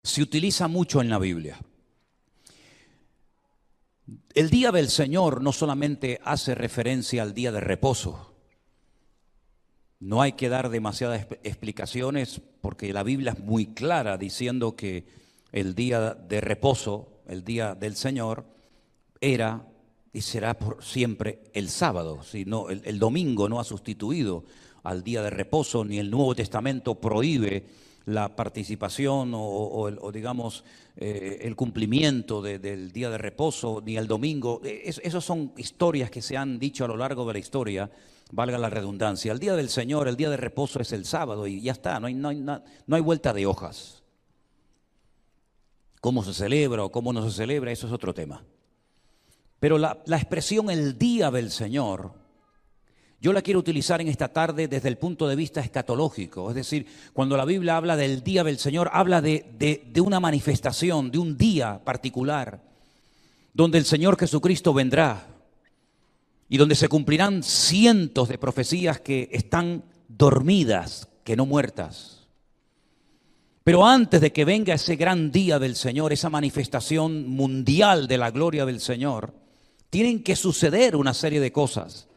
se utiliza mucho en la Biblia. El día del Señor no solamente hace referencia al día de reposo. No hay que dar demasiadas explicaciones porque la Biblia es muy clara diciendo que el día de reposo, el día del Señor, era y será por siempre el sábado. Sino el domingo no ha sustituido al día de reposo, ni el Nuevo Testamento prohíbe la participación o digamos el cumplimiento del día de reposo, ni el domingo. Esas son historias que se han dicho a lo largo de la historia, valga la redundancia. El día del Señor, el día de reposo es el sábado y ya está, no hay vuelta de hojas. Cómo se celebra o cómo no se celebra, eso es otro tema. Pero la expresión el día del Señor, yo la quiero utilizar en esta tarde desde el punto de vista escatológico. Es decir, cuando la Biblia habla del día del Señor, habla de una manifestación, de un día particular, donde el Señor Jesucristo vendrá y donde se cumplirán cientos de profecías que están dormidas, que no muertas. Pero antes de que venga ese gran día del Señor, esa manifestación mundial de la gloria del Señor, tienen que suceder una serie de cosas.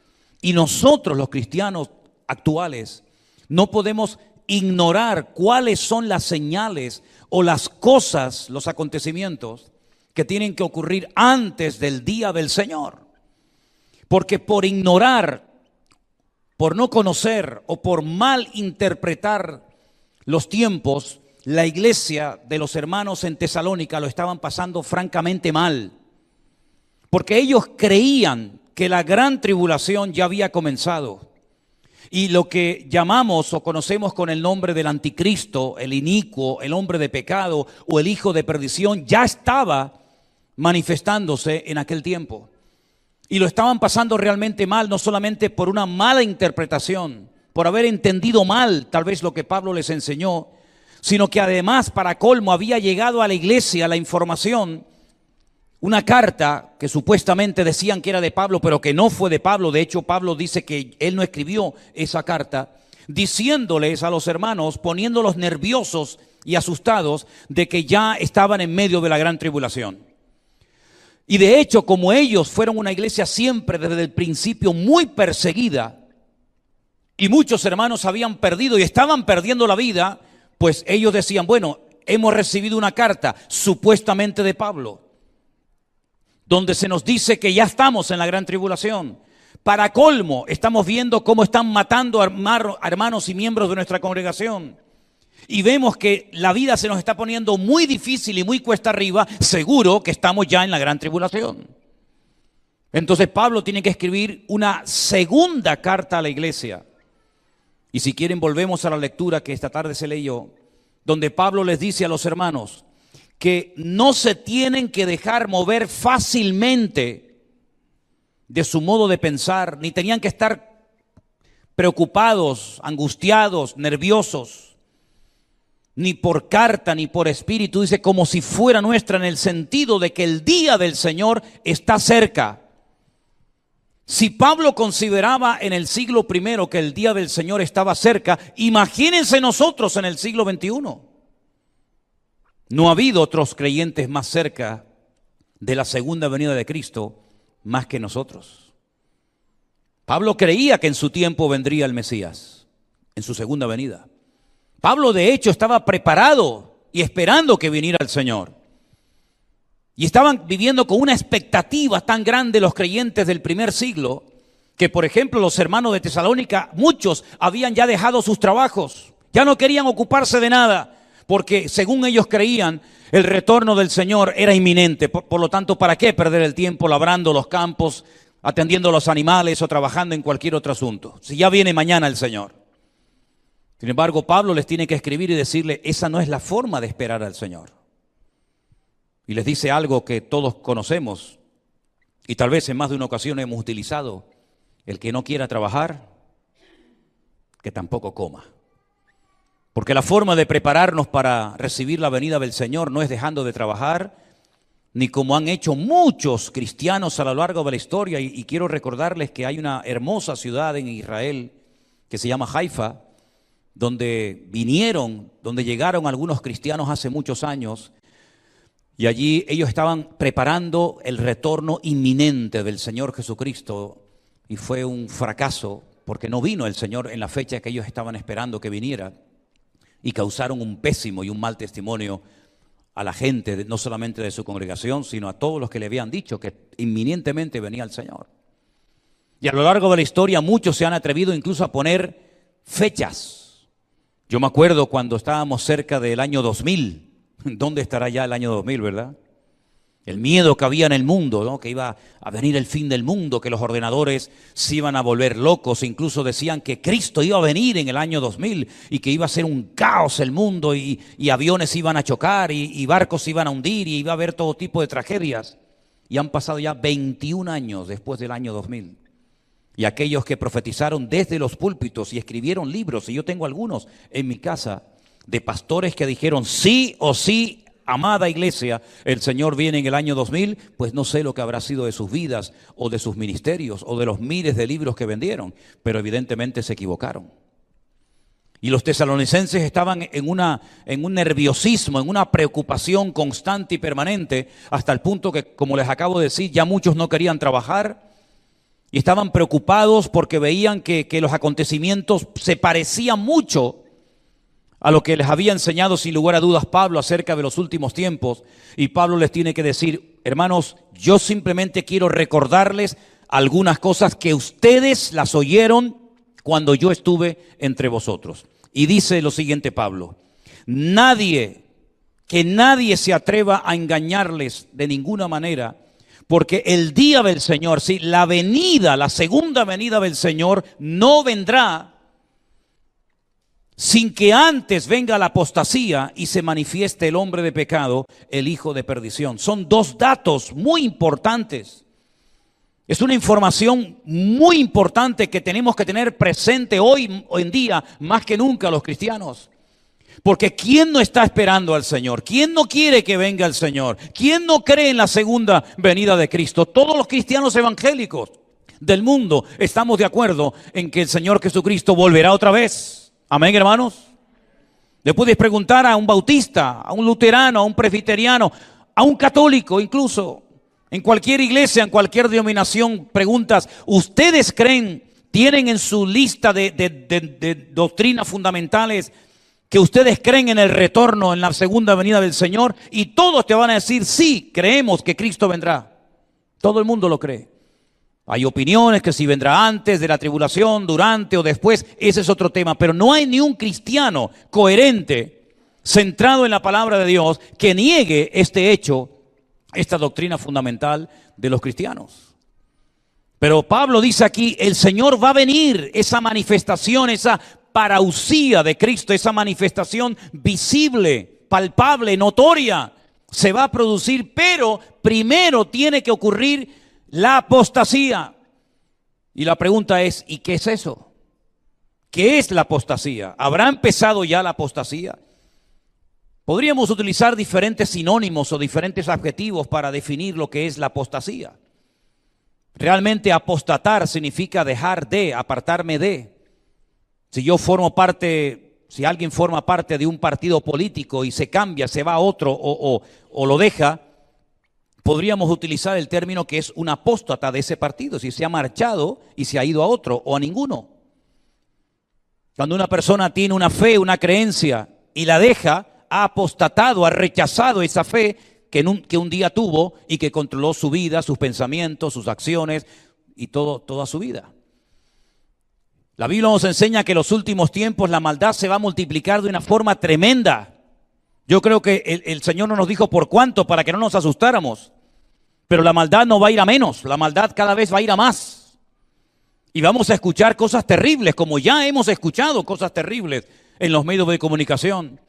Y nosotros, los cristianos actuales, no podemos ignorar cuáles son las señales o las cosas, los acontecimientos que tienen que ocurrir antes del día del Señor. Porque por ignorar, por no conocer o por mal interpretar los tiempos, la iglesia de los hermanos en Tesalónica lo estaban pasando francamente mal. Porque ellos creían que la gran tribulación ya había comenzado. Y lo que llamamos o conocemos con el nombre del anticristo, el inicuo, el hombre de pecado o el hijo de perdición, ya estaba manifestándose en aquel tiempo. Y lo estaban pasando realmente mal, no solamente por una mala interpretación, por haber entendido mal tal vez lo que Pablo les enseñó, sino que además, para colmo, había llegado a la iglesia la información, una carta que supuestamente decían que era de Pablo, pero que no fue de Pablo. De hecho, Pablo dice que él no escribió esa carta, diciéndoles a los hermanos, poniéndolos nerviosos y asustados de que ya estaban en medio de la gran tribulación. Y de hecho, como ellos fueron una iglesia siempre desde el principio muy perseguida, y muchos hermanos habían perdido y estaban perdiendo la vida, pues ellos decían, bueno, hemos recibido una carta supuestamente de Pablo, donde se nos dice que ya estamos en la gran tribulación. Para colmo, estamos viendo cómo están matando a hermanos y miembros de nuestra congregación. Y vemos que la vida se nos está poniendo muy difícil y muy cuesta arriba. Seguro que estamos ya en la gran tribulación. Entonces Pablo tiene que escribir una segunda carta a la iglesia. Y si quieren, volvemos a la lectura que esta tarde se leyó, donde Pablo les dice a los hermanos que no se tienen que dejar mover fácilmente de su modo de pensar, ni tenían que estar preocupados, angustiados, nerviosos, ni por carta, ni por espíritu, dice como si fuera nuestra, en el sentido de que el día del Señor está cerca. Si Pablo consideraba en el siglo I que el día del Señor estaba cerca, imagínense nosotros en el siglo XXI. No ha habido otros creyentes más cerca de la segunda venida de Cristo más que nosotros. Pablo creía que en su tiempo vendría el Mesías, en su segunda venida. Pablo de hecho estaba preparado y esperando que viniera el Señor. Y estaban viviendo con una expectativa tan grande los creyentes del primer siglo, que por ejemplo los hermanos de Tesalónica, muchos habían ya dejado sus trabajos, ya no querían ocuparse de nada, porque según ellos creían, el retorno del Señor era inminente. Por lo tanto, ¿para qué perder el tiempo labrando los campos, atendiendo a los animales o trabajando en cualquier otro asunto? Si ya viene mañana el Señor. Sin embargo, Pablo les tiene que escribir y decirle, esa no es la forma de esperar al Señor. Y les dice algo que todos conocemos y tal vez en más de una ocasión hemos utilizado. El que no quiera trabajar, que tampoco coma. Porque la forma de prepararnos para recibir la venida del Señor no es dejando de trabajar, ni como han hecho muchos cristianos a lo largo de la historia. Y quiero recordarles que hay una hermosa ciudad en Israel que se llama Haifa, donde llegaron algunos cristianos hace muchos años, y allí ellos estaban preparando el retorno inminente del Señor Jesucristo, y fue un fracaso porque no vino el Señor en la fecha que ellos estaban esperando que viniera, y causaron un pésimo y un mal testimonio a la gente, no solamente de su congregación, sino a todos los que le habían dicho que inminentemente venía el Señor. Y a lo largo de la historia muchos se han atrevido incluso a poner fechas. Yo me acuerdo cuando estábamos cerca del año 2000. ¿Dónde estará ya el año 2000, verdad? El miedo que había en el mundo, ¿no? Que iba a venir el fin del mundo, que los ordenadores se iban a volver locos. Incluso decían que Cristo iba a venir en el año 2000 y que iba a ser un caos el mundo y aviones iban a chocar y barcos se iban a hundir y iba a haber todo tipo de tragedias. Y han pasado ya 21 años después del año 2000. Y aquellos que profetizaron desde los púlpitos y escribieron libros, y yo tengo algunos en mi casa, de pastores que dijeron sí o sí, amada iglesia, el Señor viene en el año 2000, pues no sé lo que habrá sido de sus vidas o de sus ministerios o de los miles de libros que vendieron, pero evidentemente se equivocaron. Y los tesalonicenses estaban en un nerviosismo, en una preocupación constante y permanente, hasta el punto que, como les acabo de decir, ya muchos no querían trabajar y estaban preocupados porque veían que los acontecimientos se parecían mucho a lo que les había enseñado sin lugar a dudas Pablo acerca de los últimos tiempos. Y Pablo les tiene que decir: hermanos, yo simplemente quiero recordarles algunas cosas que ustedes las oyeron cuando yo estuve entre vosotros. Y dice lo siguiente Pablo: que nadie se atreva a engañarles de ninguna manera, porque el día del Señor, sí, la segunda venida del Señor no vendrá sin que antes venga la apostasía y se manifieste el hombre de pecado, el hijo de perdición. Son dos datos muy importantes. Es una información muy importante que tenemos que tener presente hoy en día, más que nunca los cristianos. Porque ¿quién no está esperando al Señor? ¿Quién no quiere que venga el Señor? ¿Quién no cree en la segunda venida de Cristo? Todos los cristianos evangélicos del mundo estamos de acuerdo en que el Señor Jesucristo volverá otra vez. Amén, hermanos. Le puedes preguntar a un bautista, a un luterano, a un presbiteriano, a un católico incluso. En cualquier iglesia, en cualquier denominación, preguntas: ¿ustedes creen, tienen en su lista de doctrinas fundamentales que ustedes creen en el retorno, en la segunda venida del Señor? Y todos te van a decir: sí, creemos que Cristo vendrá. Todo el mundo lo cree. Hay opiniones que si vendrá antes de la tribulación, durante o después, ese es otro tema. Pero no hay ni un cristiano coherente, centrado en la palabra de Dios, que niegue este hecho, esta doctrina fundamental de los cristianos. Pero Pablo dice aquí: el Señor va a venir, esa manifestación, esa parusía de Cristo, esa manifestación visible, palpable, notoria, se va a producir, pero primero tiene que ocurrir la apostasía. Y la pregunta es: ¿y qué es eso? ¿Qué es la apostasía? ¿Habrá empezado ya la apostasía? Podríamos utilizar diferentes sinónimos o diferentes adjetivos para definir lo que es la apostasía. Realmente apostatar significa dejar de, apartarme de. Si alguien forma parte de un partido político y se cambia, se va a otro o lo deja, podríamos utilizar el término que es un apóstata de ese partido, si se ha marchado y se ha ido a otro o a ninguno. Cuando una persona tiene una fe, una creencia y la deja, ha apostatado, ha rechazado esa fe que un día tuvo y que controló su vida, sus pensamientos, sus acciones y toda su vida. La Biblia nos enseña que en los últimos tiempos la maldad se va a multiplicar de una forma tremenda. Yo creo que el Señor no nos dijo por cuánto, para que no nos asustáramos. Pero la maldad no va a ir a menos, la maldad cada vez va a ir a más. Y vamos a escuchar cosas terribles, como ya hemos escuchado cosas terribles en los medios de comunicación.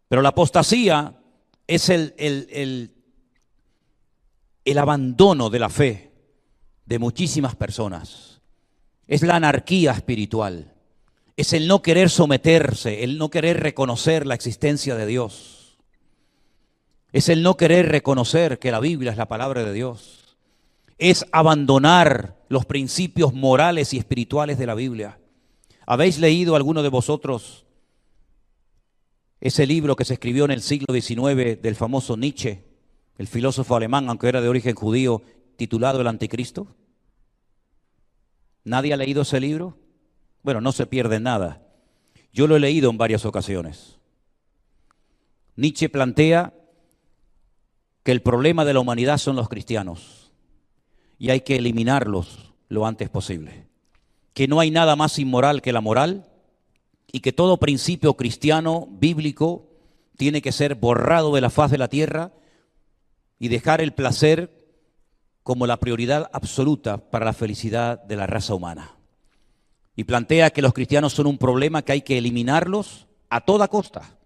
Pero la apostasía es el abandono de la fe de muchísimas personas. Es la anarquía espiritual. Es el no querer someterse, el no querer reconocer la existencia de Dios. Es el no querer reconocer que la Biblia es la palabra de Dios. Es abandonar los principios morales y espirituales de la Biblia. ¿Habéis leído alguno de vosotros ese libro que se escribió en el siglo XIX del famoso Nietzsche, el filósofo alemán, aunque era de origen judío, titulado El Anticristo? ¿Nadie ha leído ese libro? Bueno, no se pierde nada. Yo lo he leído en varias ocasiones. Nietzsche plantea que el problema de la humanidad son los cristianos y hay que eliminarlos lo antes posible. Que no hay nada más inmoral que la moral y que todo principio cristiano, bíblico, tiene que ser borrado de la faz de la tierra y dejar el placer como la prioridad absoluta para la felicidad de la raza humana. Y plantea que los cristianos son un problema que hay que eliminarlos a toda costa,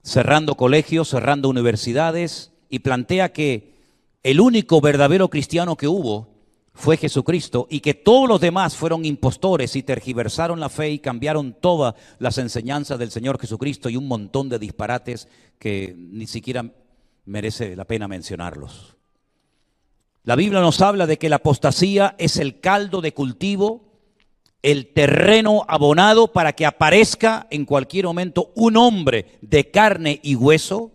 cerrando colegios, cerrando universidades, y plantea que el único verdadero cristiano que hubo fue Jesucristo y que todos los demás fueron impostores y tergiversaron la fe y cambiaron todas las enseñanzas del Señor Jesucristo y un montón de disparates que ni siquiera merece la pena mencionarlos. La Biblia nos habla de que la apostasía es el caldo de cultivo, el terreno abonado para que aparezca en cualquier momento un hombre de carne y hueso.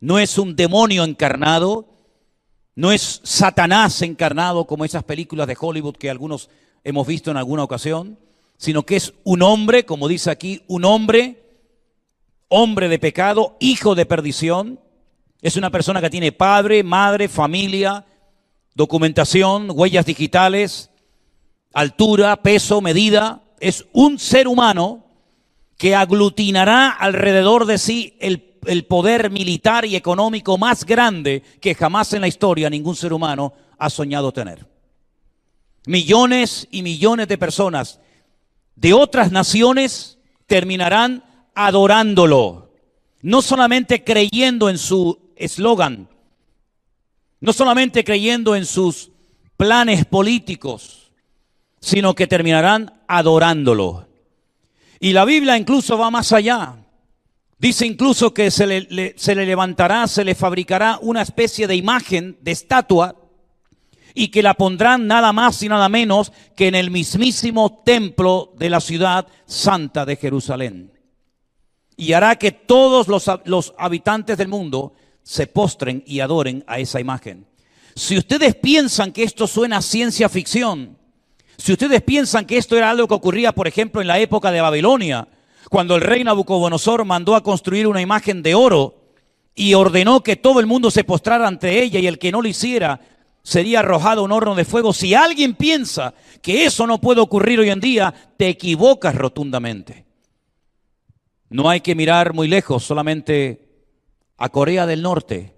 No es un demonio encarnado, no es Satanás encarnado como esas películas de Hollywood que algunos hemos visto en alguna ocasión, sino que es un hombre, como dice aquí, un hombre de pecado, hijo de perdición. Es una persona que tiene padre, madre, familia, documentación, huellas digitales, altura, peso, medida. Es un ser humano que aglutinará alrededor de sí el poder militar y económico más grande que jamás en la historia ningún ser humano ha soñado tener. Millones y millones de personas de otras naciones terminarán adorándolo, no solamente creyendo en su eslogan, no solamente creyendo en sus planes políticos, sino que terminarán adorándolo. Y la Biblia incluso va más allá. Dice incluso que se le levantará, se le fabricará una especie de imagen, de estatua, y que la pondrán nada más y nada menos que en el mismísimo templo de la ciudad santa de Jerusalén. Y hará que todos los habitantes del mundo se postren y adoren a esa imagen. Si ustedes piensan que esto suena a ciencia ficción, si ustedes piensan que esto era algo que ocurría, por ejemplo, en la época de Babilonia, cuando el rey Nabucodonosor mandó a construir una imagen de oro y ordenó que todo el mundo se postrara ante ella y el que no lo hiciera sería arrojado a un horno de fuego. Si alguien piensa que eso no puede ocurrir hoy en día, te equivocas rotundamente. No hay que mirar muy lejos, solamente a Corea del Norte,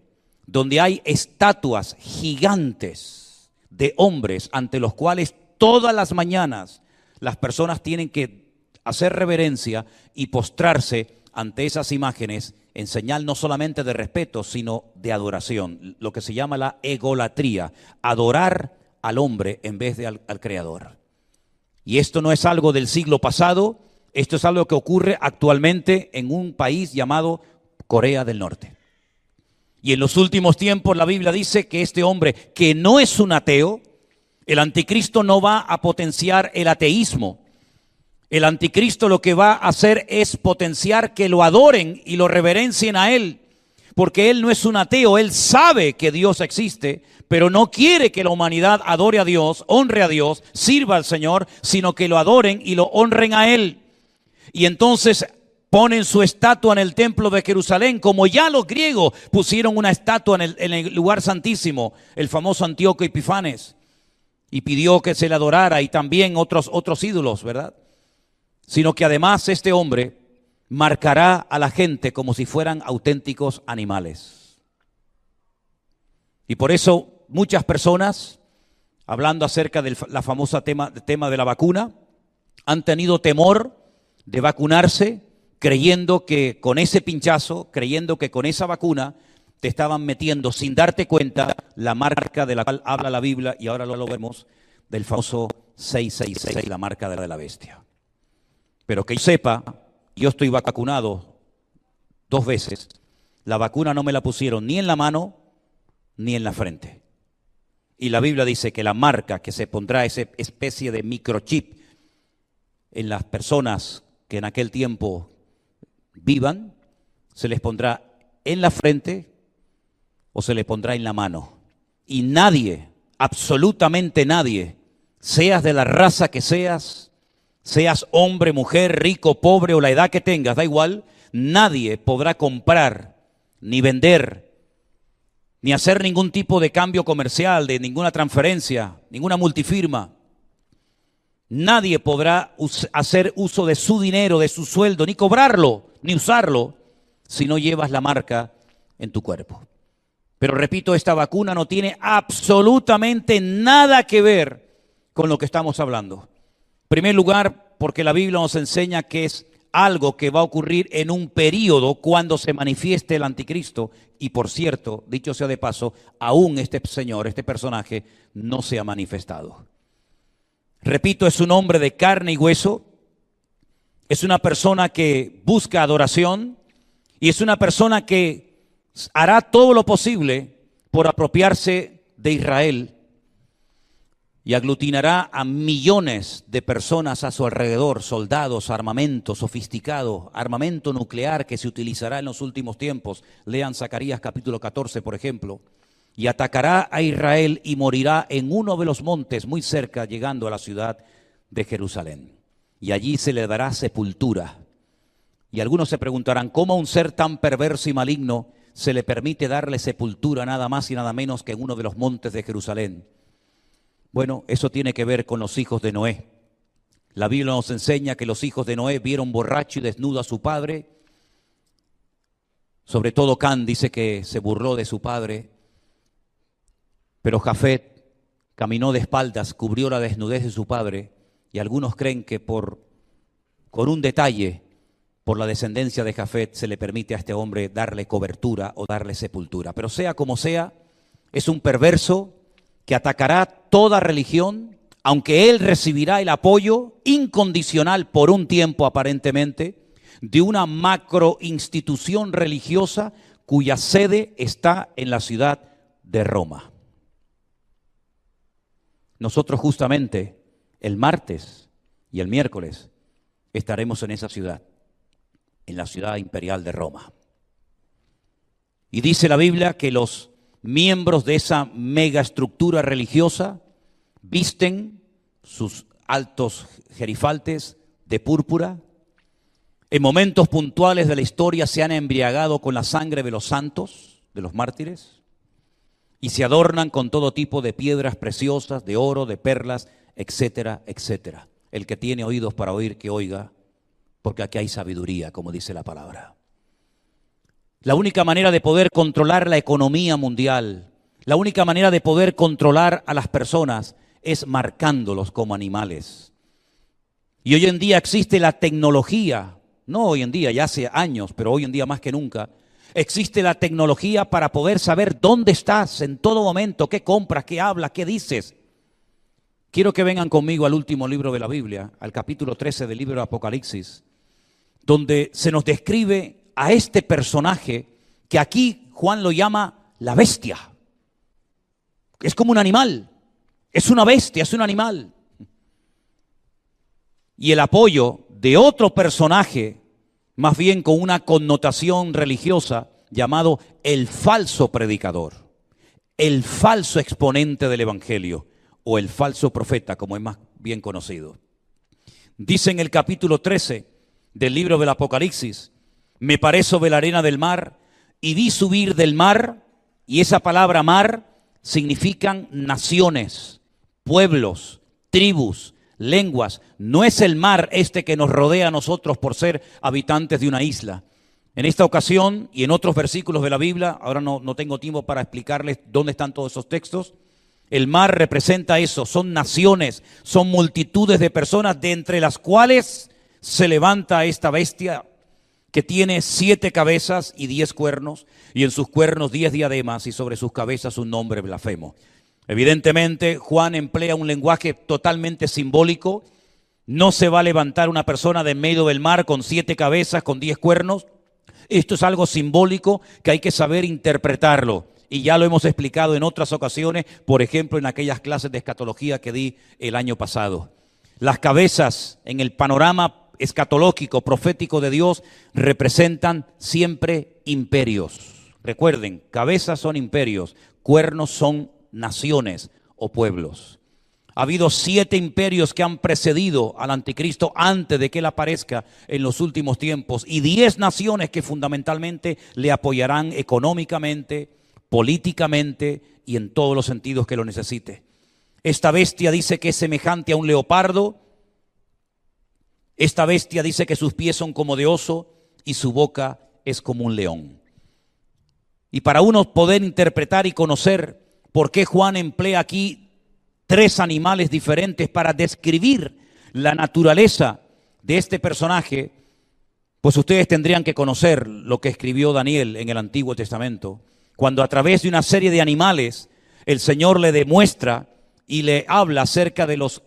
donde hay estatuas gigantes de hombres ante los cuales todas las mañanas las personas tienen que hacer reverencia y postrarse ante esas imágenes en señal no solamente de respeto, sino de adoración, lo que se llama la egolatría, adorar al hombre en vez de al Creador. Y esto no es algo del siglo pasado, esto es algo que ocurre actualmente en un país llamado Corea del Norte. Y en los últimos tiempos la Biblia dice que este hombre, que no es un ateo, el anticristo no va a potenciar el ateísmo. El anticristo lo que va a hacer es potenciar que lo adoren y lo reverencien a él, porque él no es un ateo, él sabe que Dios existe, pero no quiere que la humanidad adore a Dios, honre a Dios, sirva al Señor, sino que lo adoren y lo honren a él. Y entonces ponen su estatua en el templo de Jerusalén, como ya los griegos pusieron una estatua en el lugar santísimo, el famoso Antíoco Epifanes, y pidió que se le adorara, y también otros ídolos, ¿verdad? Sino que además este hombre marcará a la gente como si fueran auténticos animales. Y por eso muchas personas, hablando acerca de la famosa tema de la vacuna, han tenido temor de vacunarse, creyendo que con ese pinchazo, creyendo que con esa vacuna te estaban metiendo sin darte cuenta la marca de la cual habla la Biblia, y ahora lo vemos, del famoso 666, la marca de la bestia. Pero que yo sepa, yo estoy vacunado 2 veces. La vacuna no me la pusieron ni en la mano ni en la frente. Y la Biblia dice que la marca que se pondrá, esa especie de microchip en las personas que en aquel tiempo vivan, se les pondrá en la frente o se les pondrá en la mano. Y nadie, absolutamente nadie, seas de la raza que seas hombre, mujer, rico, pobre o la edad que tengas, da igual, nadie podrá comprar, ni vender, ni hacer ningún tipo de cambio comercial, de ninguna transferencia, ninguna multifirma. Nadie podrá hacer uso de su dinero, de su sueldo, ni cobrarlo, ni usarlo, si no llevas la marca en tu cuerpo. Pero repito, esta vacuna no tiene absolutamente nada que ver con lo que estamos hablando. En primer lugar, porque la Biblia nos enseña que es algo que va a ocurrir en un periodo cuando se manifieste el anticristo. Y por cierto, dicho sea de paso, aún este señor, este personaje, no se ha manifestado. Repito, es un hombre de carne y hueso, es una persona que busca adoración y es una persona que hará todo lo posible por apropiarse de Israel y aglutinará a millones de personas a su alrededor, soldados, armamento sofisticado, armamento nuclear que se utilizará en los últimos tiempos. Lean Zacarías capítulo 14, por ejemplo. Y atacará a Israel y morirá en uno de los montes muy cerca, llegando a la ciudad de Jerusalén. Y allí se le dará sepultura. Y algunos se preguntarán, ¿cómo a un ser tan perverso y maligno se le permite darle sepultura nada más y nada menos que en uno de los montes de Jerusalén? Bueno, eso tiene que ver con los hijos de Noé. La Biblia nos enseña que los hijos de Noé vieron borracho y desnudo a su padre. Sobre todo Can dice que se burló de su padre. Pero Jafet caminó de espaldas, cubrió la desnudez de su padre. Y algunos creen que con un detalle, por la descendencia de Jafet, se le permite a este hombre darle cobertura o darle sepultura. Pero sea como sea, es un perverso que atacará toda religión, aunque él recibirá el apoyo incondicional por un tiempo aparentemente de una macro institución religiosa cuya sede está en la ciudad de Roma. Nosotros justamente el martes y el miércoles estaremos en esa ciudad, en la ciudad imperial de Roma. Y dice la Biblia que los miembros de esa megaestructura religiosa visten sus altos gerifaltes de púrpura. En momentos puntuales de la historia se han embriagado con la sangre de los santos, de los mártires, y se adornan con todo tipo de piedras preciosas, de oro, de perlas, etcétera, etcétera. El que tiene oídos para oír, que oiga, porque aquí hay sabiduría, como dice la palabra. La única manera de poder controlar la economía mundial, la única manera de poder controlar a las personas es marcándolos como animales. Y hoy en día existe la tecnología, no hoy en día, ya hace años, pero hoy en día más que nunca, existe la tecnología para poder saber dónde estás en todo momento, qué compras, qué hablas, qué dices. Quiero que vengan conmigo al último libro de la Biblia, al capítulo 13 del libro de Apocalipsis, donde se nos describe a este personaje que aquí Juan lo llama la bestia. Es como un animal, es una bestia, es un animal. Y el apoyo de otro personaje, más bien con una connotación religiosa, llamado el falso predicador, el falso exponente del evangelio o el falso profeta, como es más bien conocido. Dice en el capítulo 13 del libro del Apocalipsis: me paré sobre la arena del mar y vi subir del mar, y esa palabra mar significan naciones, pueblos, tribus, lenguas. No es el mar este que nos rodea a nosotros por ser habitantes de una isla. En esta ocasión y en otros versículos de la Biblia, ahora no tengo tiempo para explicarles dónde están todos esos textos, el mar representa eso, son naciones, son multitudes de personas, de entre las cuales se levanta esta bestia que tiene 7 cabezas y 10 cuernos, y en sus cuernos 10 diademas, y sobre sus cabezas un nombre blasfemo. Evidentemente, Juan emplea un lenguaje totalmente simbólico. No se va a levantar una persona de en medio del mar con 7 cabezas, con 10 cuernos. Esto es algo simbólico que hay que saber interpretarlo. Y ya lo hemos explicado en otras ocasiones, por ejemplo, en aquellas clases de escatología que di el año pasado. Las cabezas en el panorama escatológico, profético de Dios, representan siempre imperios. Recuerden, cabezas son imperios, cuernos son naciones o pueblos. Ha habido 7 imperios que han precedido al anticristo antes de que él aparezca en los últimos tiempos, y 10 naciones que fundamentalmente le apoyarán económicamente, políticamente y en todos los sentidos que lo necesite. Esta bestia dice que es semejante a un leopardo. Esta bestia dice que sus pies son como de oso y su boca es como un león. Y para uno poder interpretar y conocer por qué Juan emplea aquí 3 animales diferentes para describir la naturaleza de este personaje, pues ustedes tendrían que conocer lo que escribió Daniel en el Antiguo Testamento, cuando a través de una serie de animales el Señor le demuestra y le habla acerca de los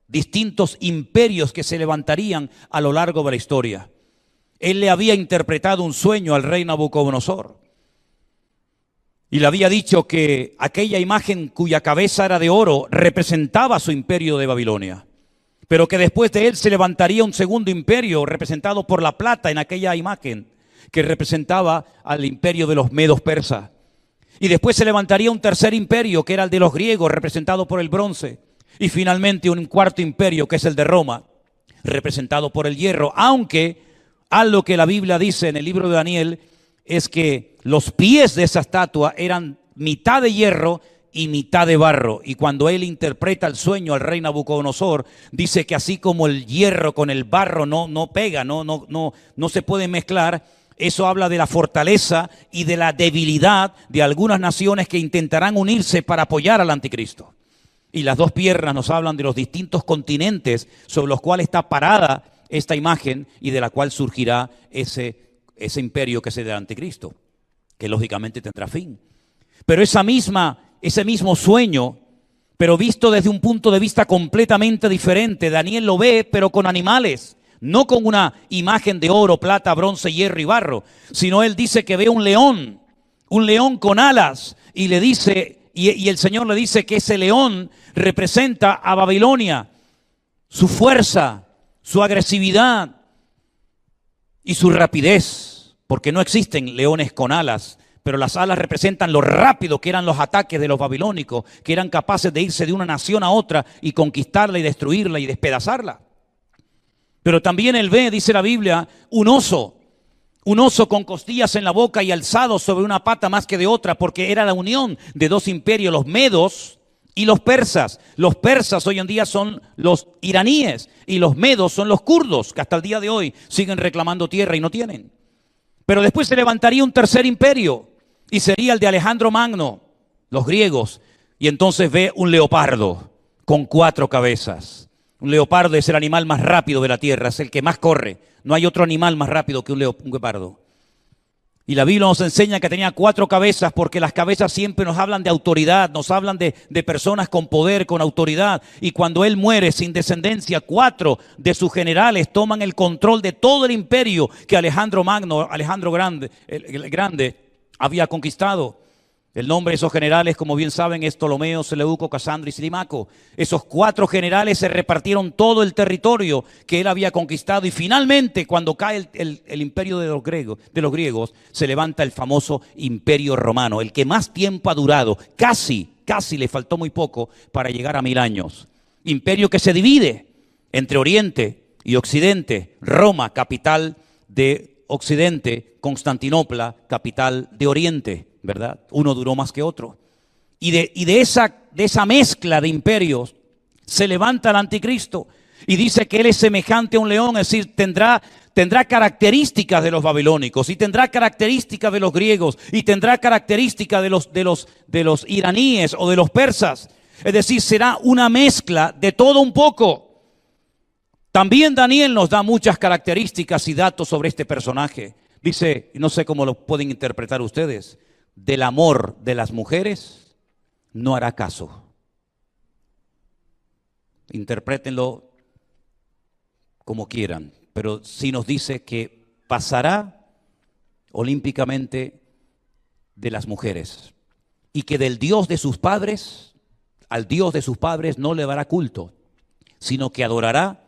distintos imperios que se levantarían a lo largo de la historia. Él le había interpretado un sueño al rey Nabucodonosor y le había dicho que aquella imagen cuya cabeza era de oro representaba su imperio de Babilonia, pero que después de él se levantaría un segundo imperio representado por la plata en aquella imagen que representaba al imperio de los medos persas. Y después se levantaría un tercer imperio que era el de los griegos, representado por el bronce. Y finalmente un cuarto imperio que es el de Roma, representado por el hierro. Aunque algo que la Biblia dice en el libro de Daniel es que los pies de esa estatua eran mitad de hierro y mitad de barro. Y cuando él interpreta el sueño al rey Nabucodonosor, dice que así como el hierro con el barro no pega, no se puede mezclar. Eso habla de la fortaleza y de la debilidad de algunas naciones que intentarán unirse para apoyar al anticristo. Y las 2 piernas nos hablan de los distintos continentes sobre los cuales está parada esta imagen y de la cual surgirá ese imperio que es el del anticristo, que lógicamente tendrá fin. Pero ese mismo sueño, pero visto desde un punto de vista completamente diferente, Daniel lo ve, pero con animales. No con una imagen de oro, plata, bronce, hierro y barro, sino él dice que ve un león con alas, y le dice, y el Señor le dice que ese león representa a Babilonia, su fuerza, su agresividad y su rapidez, porque no existen leones con alas, pero las alas representan lo rápido que eran los ataques de los babilónicos, que eran capaces de irse de una nación a otra y conquistarla y destruirla y despedazarla. Pero también él ve, dice la Biblia, un oso con costillas en la boca y alzado sobre una pata más que de otra, porque era la unión de 2 imperios, los medos y los persas. Los persas hoy en día son los iraníes y los medos son los kurdos, que hasta el día de hoy siguen reclamando tierra y no tienen. Pero después se levantaría un tercer imperio y sería el de Alejandro Magno, los griegos, y entonces ve un leopardo con 4 cabezas. Un leopardo es el animal más rápido de la tierra, es el que más corre. No hay otro animal más rápido que un leopardo. Y la Biblia nos enseña que tenía 4 cabezas, porque las cabezas siempre nos hablan de autoridad, nos hablan de personas con poder, con autoridad. Y cuando él muere sin descendencia, 4 de sus generales toman el control de todo el imperio que Alejandro Grande, el Grande había conquistado. El nombre de esos generales, como bien saben, es Ptolomeo, Seleuco, Casandro y Silimaco. Esos 4 generales se repartieron todo el territorio que él había conquistado, y finalmente, cuando cae el imperio de los griegos, se levanta el famoso imperio romano, el que más tiempo ha durado. Casi le faltó muy poco para llegar a 1000 años. Imperio que se divide entre Oriente y Occidente. Roma, capital de Occidente; Constantinopla, capital de Oriente, ¿verdad? Uno duró más que otro. Y de esa mezcla de imperios se levanta el anticristo y dice que él es semejante a un león, es decir, tendrá características de los babilónicos, y tendrá características de los griegos, y tendrá características de los iraníes o de los persas. Es decir, será una mezcla de todo un poco. También Daniel nos da muchas características y datos sobre este personaje. Dice, no sé cómo lo pueden interpretar ustedes: del amor de las mujeres no hará caso. Interprétenlo como quieran, pero sí nos dice que pasará olímpicamente de las mujeres, y que del Dios de sus padres, al Dios de sus padres no le dará culto, sino que adorará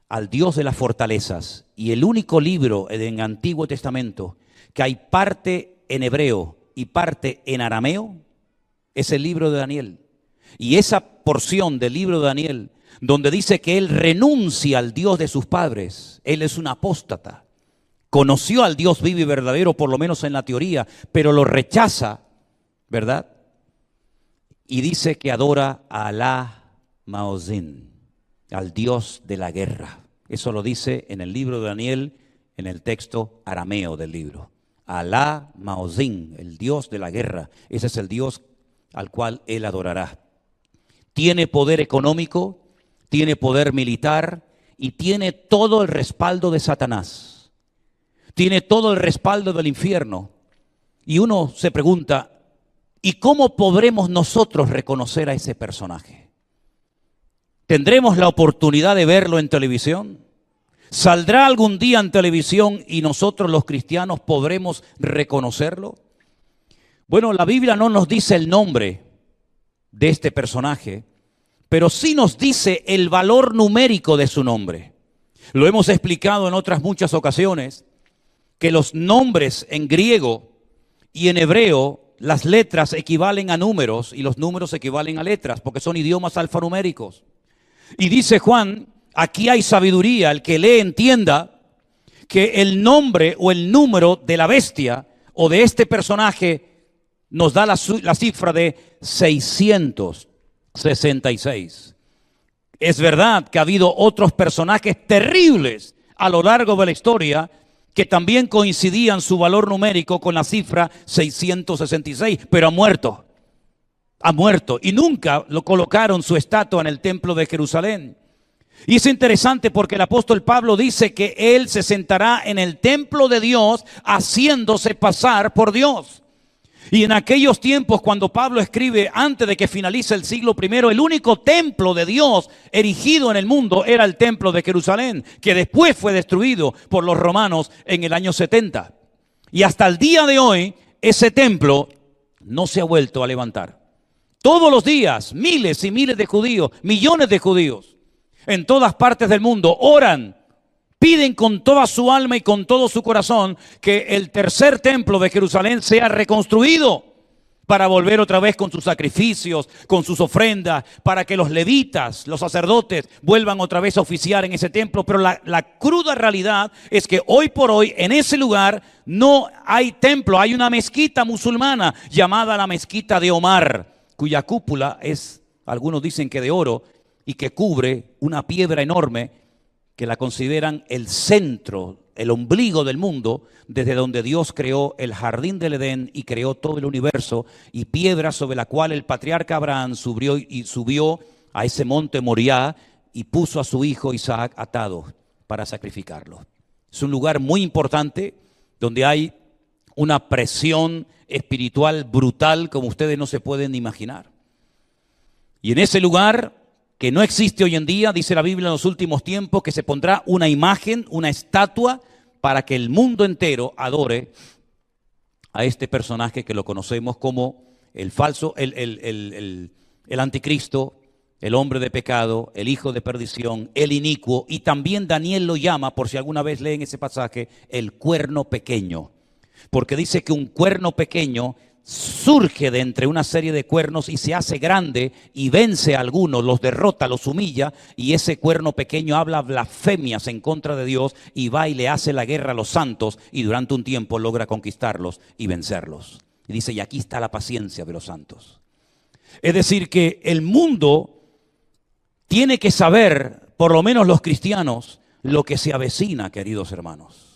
al Dios de las fortalezas. Y el único libro en el Antiguo Testamento que hay parte en hebreo y parte en arameo es el libro de Daniel. Y esa porción del libro de Daniel, donde dice que él renuncia al Dios de sus padres, él es un apóstata. Conoció al Dios vivo y verdadero, por lo menos en la teoría, pero lo rechaza, ¿verdad? Y dice que adora a Alá Maozín, al Dios de la guerra. Eso lo dice en el libro de Daniel, en el texto arameo del libro. Alá Maozín, el Dios de la guerra. Ese es el Dios al cual él adorará. Tiene poder económico, tiene poder militar y tiene todo el respaldo de Satanás. Tiene todo el respaldo del infierno. Y uno se pregunta, ¿y cómo podremos nosotros reconocer a ese personaje? ¿Tendremos la oportunidad de verlo en televisión? ¿Saldrá algún día en televisión y nosotros los cristianos podremos reconocerlo? Bueno, la Biblia no nos dice el nombre de este personaje, pero sí nos dice el valor numérico de su nombre. Lo hemos explicado en otras muchas ocasiones, que los nombres en griego y en hebreo, las letras equivalen a números y los números equivalen a letras, porque son idiomas alfanuméricos. Y dice Juan, aquí hay sabiduría, el que lee entienda que el nombre o el número de la bestia o de este personaje nos da la cifra de 666. Es verdad que ha habido otros personajes terribles a lo largo de la historia que también coincidían su valor numérico con la cifra 666, pero ha muerto y nunca lo colocaron su estatua en el templo de Jerusalén. Y es interesante porque el apóstol Pablo dice que él se sentará en el templo de Dios haciéndose pasar por Dios. Y en aquellos tiempos, cuando Pablo escribe, antes de que finalice el siglo I, el único templo de Dios erigido en el mundo era el templo de Jerusalén, que después fue destruido por los romanos en el año 70. Y hasta el día de hoy, ese templo no se ha vuelto a levantar. Todos los días, miles y miles de judíos, millones de judíos, en todas partes del mundo, oran, piden con toda su alma y con todo su corazón que el tercer templo de Jerusalén sea reconstruido para volver otra vez con sus sacrificios, con sus ofrendas, para que los levitas, los sacerdotes, vuelvan otra vez a oficiar en ese templo. Pero la cruda realidad es que hoy por hoy en ese lugar no hay templo, hay una mezquita musulmana llamada la mezquita de Omar, cuya cúpula es, algunos dicen que de oro, y que cubre una piedra enorme que la consideran el centro, el ombligo del mundo, desde donde Dios creó el jardín del Edén y creó todo el universo, y piedra sobre la cual el patriarca Abraham subió a ese monte Moriah y puso a su hijo Isaac atado para sacrificarlo. Es un lugar muy importante donde hay una presión espiritual brutal como ustedes no se pueden imaginar. Y en ese lugar, que no existe hoy en día, dice la Biblia en los últimos tiempos, que se pondrá una imagen, una estatua, para que el mundo entero adore a este personaje que lo conocemos como el falso, el anticristo, el hombre de pecado, el hijo de perdición, el inicuo, y también Daniel lo llama, por si alguna vez leen ese pasaje, el cuerno pequeño, porque dice que un cuerno pequeño surge de entre una serie de cuernos y se hace grande y vence a algunos, los derrota, los humilla, y ese cuerno pequeño habla blasfemias en contra de Dios y va y le hace la guerra a los santos y durante un tiempo logra conquistarlos y vencerlos. Y dice, y aquí está la paciencia de los santos. Es decir, que el mundo tiene que saber, por lo menos los cristianos, lo que se avecina, queridos hermanos.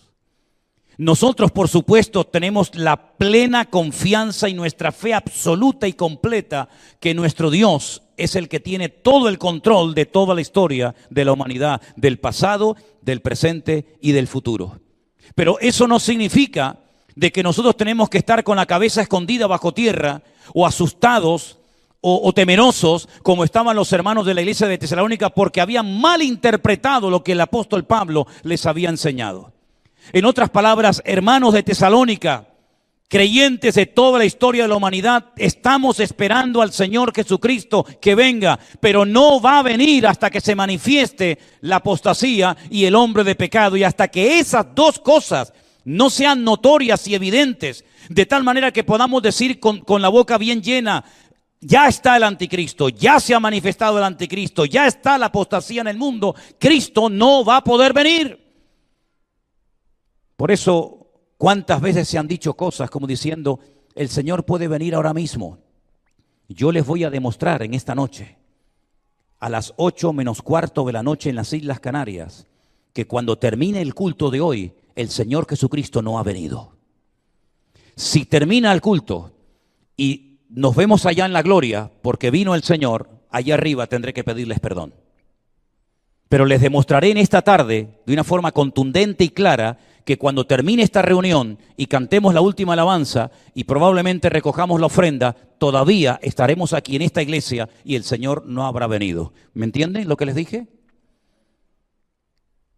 Nosotros, por supuesto, tenemos la plena confianza y nuestra fe absoluta y completa que nuestro Dios es el que tiene todo el control de toda la historia de la humanidad, del pasado, del presente y del futuro. Pero eso no significa de que nosotros tenemos que estar con la cabeza escondida bajo tierra o asustados o temerosos como estaban los hermanos de la iglesia de Tesalónica porque habían malinterpretado lo que el apóstol Pablo les había enseñado. En otras palabras, hermanos de Tesalónica, creyentes de toda la historia de la humanidad, estamos esperando al Señor Jesucristo que venga, pero no va a venir hasta que se manifieste la apostasía y el hombre de pecado, y hasta que esas dos cosas no sean notorias y evidentes, de tal manera que podamos decir con la boca bien llena: ya está el anticristo, ya se ha manifestado el anticristo, ya está la apostasía en el mundo, Cristo no va a poder venir. Por eso, ¿cuántas veces se han dicho cosas como diciendo: el Señor puede venir ahora mismo? Yo les voy a demostrar en esta noche, a las 8:15 de la noche en las Islas Canarias, que cuando termine el culto de hoy, el Señor Jesucristo no ha venido. Si termina el culto y nos vemos allá en la gloria, porque vino el Señor, allá arriba tendré que pedirles perdón. Pero les demostraré en esta tarde, de una forma contundente y clara, que cuando termine esta reunión y cantemos la última alabanza y probablemente recojamos la ofrenda, todavía estaremos aquí en esta iglesia y el Señor no habrá venido. ¿Me entienden lo que les dije?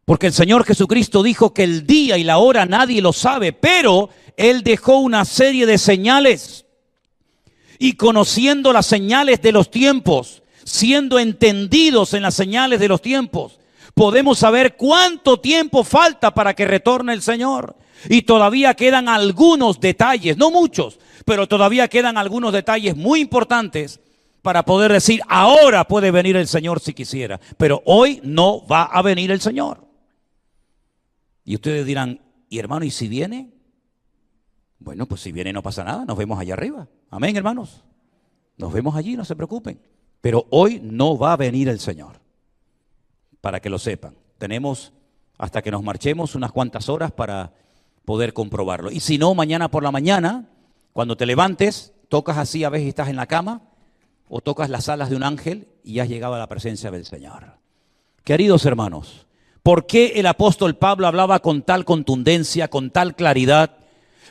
Porque el Señor Jesucristo dijo que el día y la hora nadie lo sabe, pero Él dejó una serie de señales. Y conociendo las señales de los tiempos, siendo entendidos en las señales de los tiempos, podemos saber cuánto tiempo falta para que retorne el Señor. Y todavía quedan algunos detalles, no muchos, pero todavía quedan algunos detalles muy importantes para poder decir: ahora puede venir el Señor si quisiera, pero hoy no va a venir el Señor. Y ustedes dirán: ¿y hermano, y si viene? Bueno, pues si viene no pasa nada, nos vemos allá arriba. Amén, hermanos. Nos vemos allí, no se preocupen. Pero hoy no va a venir el Señor. Para que lo sepan. Tenemos hasta que nos marchemos unas cuantas horas para poder comprobarlo. Y si no, mañana por la mañana, cuando te levantes, tocas así, a veces estás en la cama, o tocas las alas de un ángel y has llegado a la presencia del Señor. Queridos hermanos, ¿por qué el apóstol Pablo hablaba con tal contundencia, con tal claridad?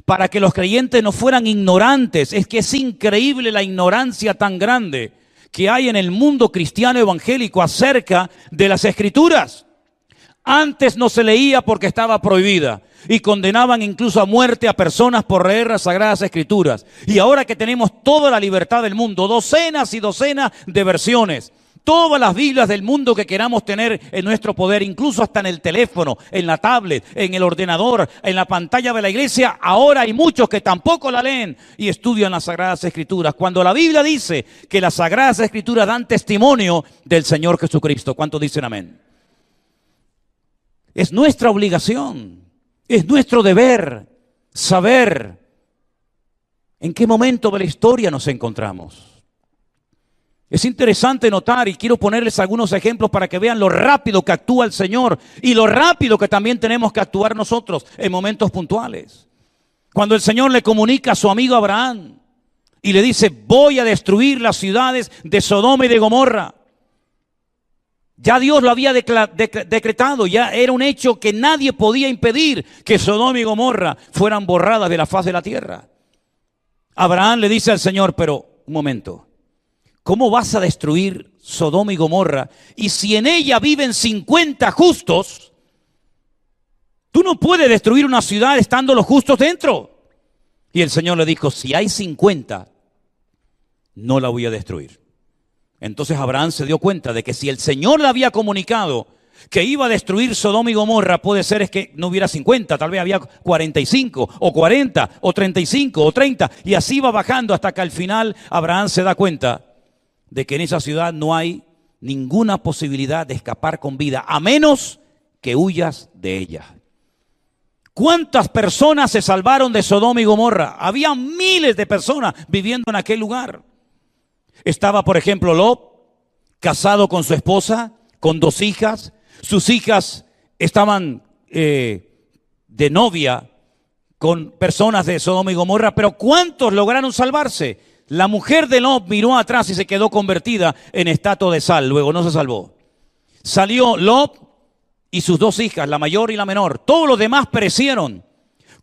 Para que los creyentes no fueran ignorantes. Es que es increíble la ignorancia tan grande que hay en el mundo cristiano evangélico acerca de las Escrituras. Antes no se leía porque estaba prohibida y condenaban incluso a muerte a personas por leer las Sagradas Escrituras. Y ahora que tenemos toda la libertad del mundo, docenas y docenas de versiones, todas las Biblias del mundo que queramos tener en nuestro poder, incluso hasta en el teléfono, en la tablet, en el ordenador, en la pantalla de la iglesia, ahora hay muchos que tampoco la leen y estudian las Sagradas Escrituras. Cuando la Biblia dice que las Sagradas Escrituras dan testimonio del Señor Jesucristo. ¿Cuántos dicen amén? Es nuestra obligación, es nuestro deber saber en qué momento de la historia nos encontramos. Es interesante notar, y quiero ponerles algunos ejemplos para que vean lo rápido que actúa el Señor y lo rápido que también tenemos que actuar nosotros en momentos puntuales. Cuando el Señor le comunica a su amigo Abraham y le dice: voy a destruir las ciudades de Sodoma y de Gomorra. Ya Dios lo había decretado, ya era un hecho que nadie podía impedir que Sodoma y Gomorra fueran borradas de la faz de la tierra. Abraham le dice al Señor: pero un momento, ¿cómo vas a destruir Sodoma y Gomorra? Y si en ella viven 50 justos, tú no puedes destruir una ciudad estando los justos dentro. Y el Señor le dijo: si hay 50, no la voy a destruir. Entonces Abraham se dio cuenta de que si el Señor le había comunicado que iba a destruir Sodoma y Gomorra, puede ser es que no hubiera 50, tal vez había 45 o 40 o 35 o 30, y así va bajando hasta que al final Abraham se da cuenta de que en esa ciudad no hay ninguna posibilidad de escapar con vida, a menos que huyas de ella. ¿Cuántas personas se salvaron de Sodoma y Gomorra? Había miles de personas viviendo en aquel lugar. Estaba, por ejemplo, Lot, casado con su esposa, con 2 hijas. Sus hijas estaban de novia con personas de Sodoma y Gomorra, pero ¿cuántos lograron salvarse? La mujer de Lot miró atrás y se quedó convertida en estatua de sal, luego no se salvó. Salió Lot y sus 2 hijas, la mayor y la menor. Todos los demás perecieron.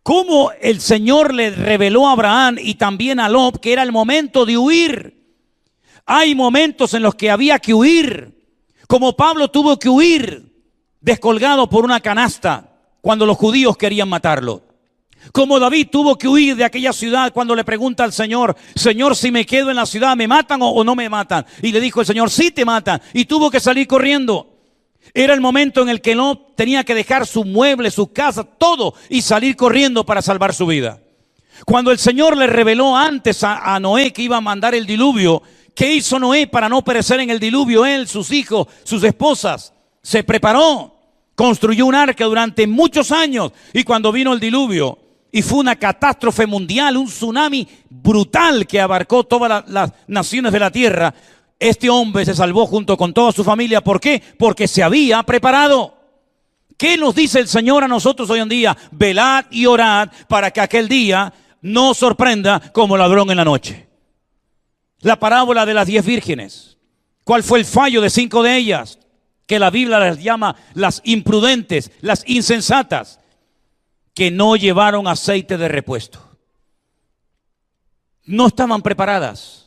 ¿Cómo el Señor le reveló a Abraham y también a Lot que era el momento de huir? Hay momentos en los que había que huir, como Pablo tuvo que huir descolgado por una canasta cuando los judíos querían matarlo. Como David tuvo que huir de aquella ciudad cuando le pregunta al Señor, Señor, si me quedo en la ciudad, ¿me matan o no me matan? Y le dijo el Señor, sí te matan. Y tuvo que salir corriendo. Era el momento en el que no tenía que dejar su mueble, su casa, todo, y salir corriendo para salvar su vida. Cuando el Señor le reveló antes a Noé que iba a mandar el diluvio, ¿qué hizo Noé para no perecer en el diluvio? Él, sus hijos, sus esposas, se preparó, construyó un arca durante muchos años, y cuando vino el diluvio, y fue una catástrofe mundial, un tsunami brutal que abarcó todas las naciones de la tierra, este hombre se salvó junto con toda su familia. ¿Por qué? Porque se había preparado. ¿Qué nos dice el Señor a nosotros hoy en día? Velad y orad para que aquel día no sorprenda como ladrón en la noche. La parábola de las 10 vírgenes. ¿Cuál fue el fallo de 5 de ellas? Que la Biblia las llama las imprudentes, las insensatas, que no llevaron aceite de repuesto. No estaban preparadas.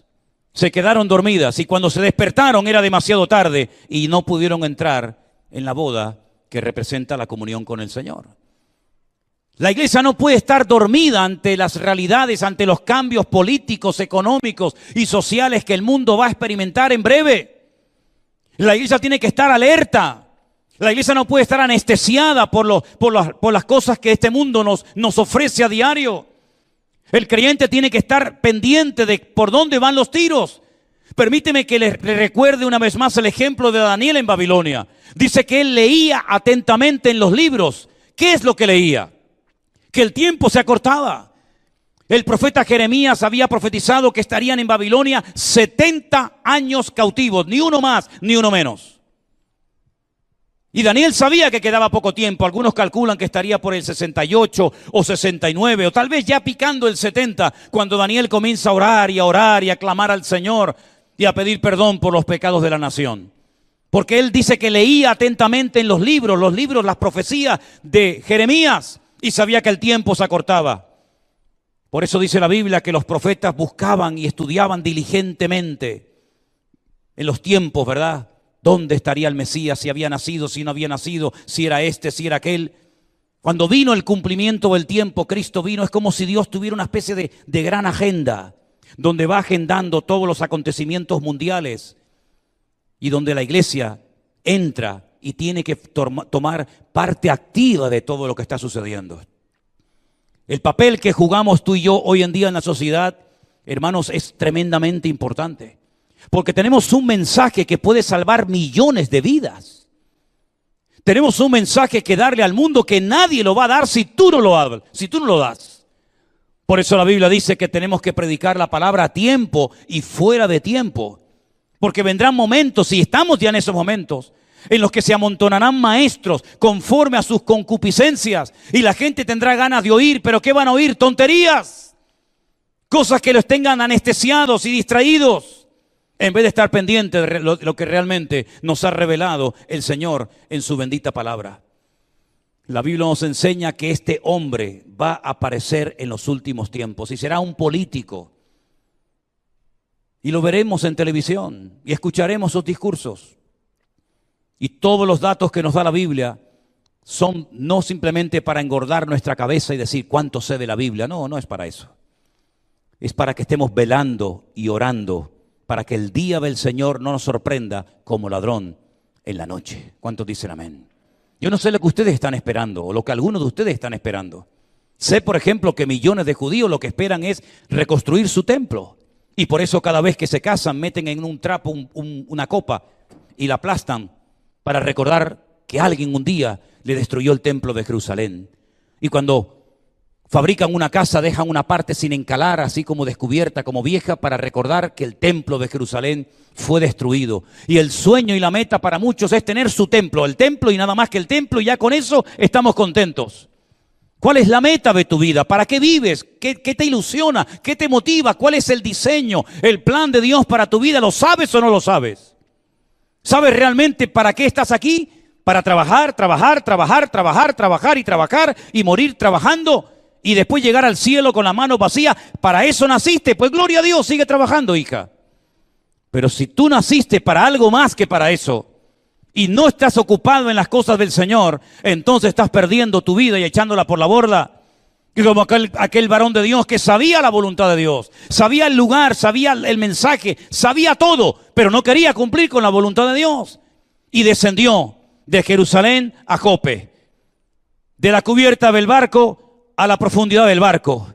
Se quedaron dormidas y cuando se despertaron era demasiado tarde y no pudieron entrar en la boda que representa la comunión con el Señor. La iglesia no puede estar dormida ante las realidades, ante los cambios políticos, económicos y sociales que el mundo va a experimentar en breve. La iglesia tiene que estar alerta. La iglesia no puede estar anestesiada por las cosas que este mundo nos ofrece a diario. El creyente tiene que estar pendiente de por dónde van los tiros. Permíteme que le recuerde una vez más el ejemplo de Daniel en Babilonia. Dice que él leía atentamente en los libros. ¿Qué es lo que leía? Que el tiempo se acortaba. El profeta Jeremías había profetizado que estarían en Babilonia 70 años cautivos, ni uno más, ni uno menos. Y Daniel sabía que quedaba poco tiempo. Algunos calculan que estaría por el 68 o 69 o tal vez ya picando el 70 cuando Daniel comienza a orar y a clamar al Señor y a pedir perdón por los pecados de la nación. Porque él dice que leía atentamente en los libros, las profecías de Jeremías y sabía que el tiempo se acortaba. Por eso dice la Biblia que los profetas buscaban y estudiaban diligentemente en los tiempos, ¿verdad? ¿Dónde estaría el Mesías? Si había nacido, si no había nacido, si era este, si era aquel. Cuando vino el cumplimiento del tiempo, Cristo vino, es como si Dios tuviera una especie de gran agenda, donde va agendando todos los acontecimientos mundiales y donde la iglesia entra y tiene que tomar parte activa de todo lo que está sucediendo. El papel que jugamos tú y yo hoy en día en la sociedad, hermanos, es tremendamente importante. Porque tenemos un mensaje que puede salvar millones de vidas. Tenemos un mensaje que darle al mundo que nadie lo va a dar si tú no lo das. Por eso la Biblia dice que tenemos que predicar la palabra a tiempo y fuera de tiempo. Porque vendrán momentos, y estamos ya en esos momentos, en los que se amontonarán maestros conforme a sus concupiscencias. Y la gente tendrá ganas de oír, pero ¿qué van a oír? Tonterías. Cosas que los tengan anestesiados y distraídos. En vez de estar pendiente de lo que realmente nos ha revelado el Señor en su bendita palabra. La Biblia nos enseña que este hombre va a aparecer en los últimos tiempos y será un político. Y lo veremos en televisión y escucharemos sus discursos. Y todos los datos que nos da la Biblia son no simplemente para engordar nuestra cabeza y decir cuánto sé de la Biblia. No, no es para eso. Es para que estemos velando y orando para que el día del Señor no nos sorprenda como ladrón en la noche. ¿Cuántos dicen amén? Yo no sé lo que ustedes están esperando o lo que algunos de ustedes están esperando. Sé, por ejemplo, que millones de judíos lo que esperan es reconstruir su templo. Y por eso cada vez que se casan meten en un trapo una copa y la aplastan para recordar que alguien un día le destruyó el templo de Jerusalén. Y cuando fabrican una casa, dejan una parte sin encalar, así como descubierta, como vieja, para recordar que el templo de Jerusalén fue destruido. Y el sueño y la meta para muchos es tener su templo, el templo y nada más que el templo, y ya con eso estamos contentos. ¿Cuál es la meta de tu vida? ¿Para qué vives? ¿Qué te ilusiona? ¿Qué te motiva? ¿Cuál es el diseño, el plan de Dios para tu vida? ¿Lo sabes o no lo sabes? ¿Sabes realmente para qué estás aquí? Para trabajar y morir trabajando. Y después llegar al cielo con la mano vacía. ¿Para eso naciste? Pues gloria a Dios, sigue trabajando, hija. Pero si tú naciste para algo más que para eso y no estás ocupado en las cosas del Señor, entonces estás perdiendo tu vida y echándola por la borda. Y como aquel varón de Dios que sabía la voluntad de Dios, sabía el lugar, sabía el mensaje, sabía todo, pero no quería cumplir con la voluntad de Dios. Y descendió de Jerusalén a Jope, de la cubierta del barco a la profundidad del barco,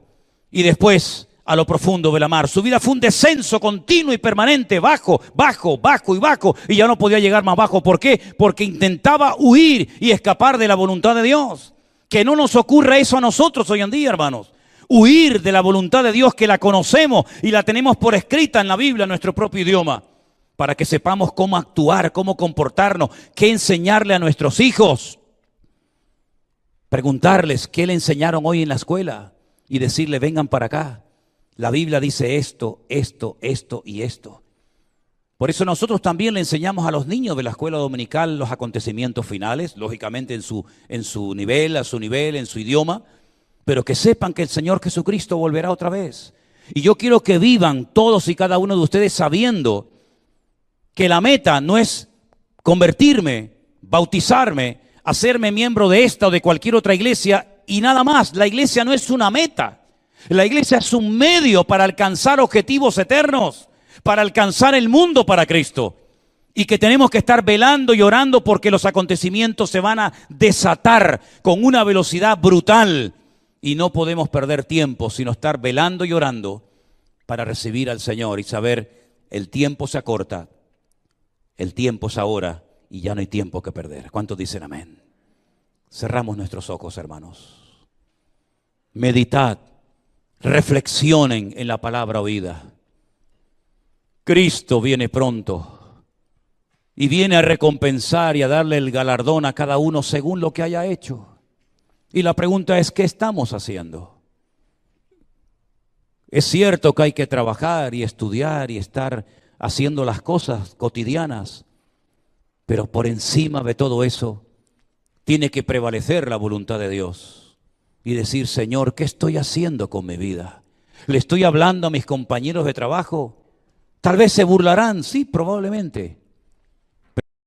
y después a lo profundo de la mar. Su vida fue un descenso continuo y permanente, bajo, bajo, bajo y bajo, y ya no podía llegar más bajo. ¿Por qué? Porque intentaba huir y escapar de la voluntad de Dios. Que no nos ocurra eso a nosotros hoy en día, hermanos. Huir de la voluntad de Dios, que la conocemos y la tenemos por escrita en la Biblia, en nuestro propio idioma, para que sepamos cómo actuar, cómo comportarnos, qué enseñarle a nuestros hijos. Preguntarles qué le enseñaron hoy en la escuela y decirle, vengan para acá. La Biblia dice esto, esto, esto y esto. Por eso nosotros también le enseñamos a los niños de la escuela dominical los acontecimientos finales, lógicamente en su nivel, a su nivel, en su idioma, pero que sepan que el Señor Jesucristo volverá otra vez. Y yo quiero que vivan todos y cada uno de ustedes sabiendo que la meta no es convertirme, bautizarme, hacerme miembro de esta o de cualquier otra iglesia y nada más. La iglesia no es una meta. La iglesia es un medio para alcanzar objetivos eternos, para alcanzar el mundo para Cristo. Y que tenemos que estar velando y orando porque los acontecimientos se van a desatar con una velocidad brutal. Y no podemos perder tiempo, sino estar velando y orando para recibir al Señor y saber, el tiempo se acorta, el tiempo es ahora y ya no hay tiempo que perder. ¿Cuántos dicen amén? Cerramos nuestros ojos, hermanos. Meditad, reflexionen en la palabra oída. Cristo viene pronto y viene a recompensar y a darle el galardón a cada uno según lo que haya hecho. Y la pregunta es, ¿qué estamos haciendo? Es cierto que hay que trabajar y estudiar y estar haciendo las cosas cotidianas, pero por encima de todo eso tiene que prevalecer la voluntad de Dios y decir, Señor, ¿qué estoy haciendo con mi vida? ¿Le estoy hablando a mis compañeros de trabajo? Tal vez se burlarán, sí, probablemente.